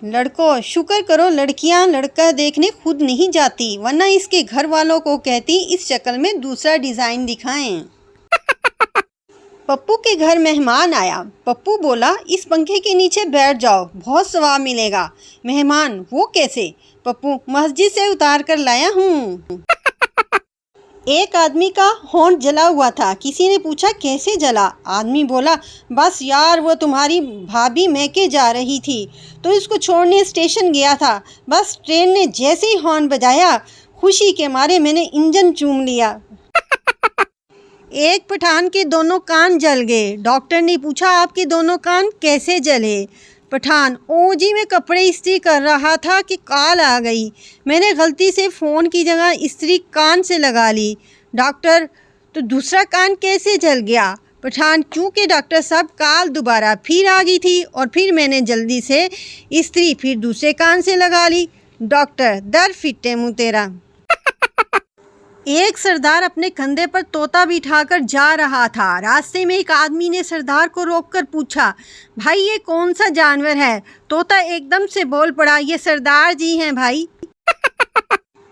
लड़कों, शुक्र करो लड़कियां लड़का देखने खुद नहीं जाती, वरना इसके घर वालों को कहती इस शक्ल में दूसरा डिज़ाइन दिखाएं। पप्पू के घर मेहमान आया। पप्पू बोला, इस पंखे के नीचे बैठ जाओ, बहुत सवाब मिलेगा। मेहमान, वो कैसे? पप्पू, मस्जिद से उतार कर लाया हूँ। एक आदमी का होंठ जला हुआ था। किसी ने पूछा, कैसे जला? आदमी बोला, बस यार, वो तुम्हारी भाभी मैके जा रही थी तो इसको छोड़ने स्टेशन गया था। बस ट्रेन ने जैसे ही हॉर्न बजाया, खुशी के मारे मैंने इंजन चूम लिया। एक पठान के दोनों कान जल गए। डॉक्टर ने पूछा, आपके दोनों कान कैसे जले? पठान, ओ जी, मैं कपड़े इस्त्री कर रहा था कि कॉल आ गई। मैंने गलती से फ़ोन की जगह इस्त्री कान से लगा ली। डॉक्टर, तो दूसरा कान कैसे जल गया? पठान, क्योंकि डॉक्टर साहब कॉल दोबारा फिर आ गई थी और फिर मैंने जल्दी से इस्त्री फिर दूसरे कान से लगा ली। डॉक्टर, दर फिटे मुँह तेरा। एक सरदार अपने कंधे पर तोता बिठाकर जा रहा था। रास्ते में एक आदमी ने सरदार को रोककर पूछा, भाई ये कौन सा जानवर है? तोता एकदम से बोल पड़ा, ये सरदार जी हैं भाई।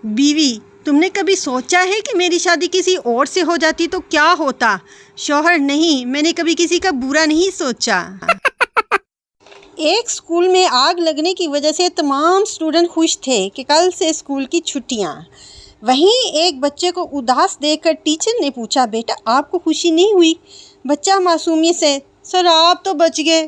बीवी, तुमने कभी सोचा है कि मेरी शादी किसी और से हो जाती तो क्या होता? शौहर, नहीं, मैंने कभी किसी का बुरा नहीं सोचा। एक स्कूल में आग लगने की वजह से तमाम स्टूडेंट खुश थे कि कल से स्कूल की छुट्टियां। वहीं एक बच्चे को उदास देखकर टीचर ने पूछा, बेटा आपको खुशी नहीं हुई? बच्चा मासूमियत से, सर आप तो बच गए।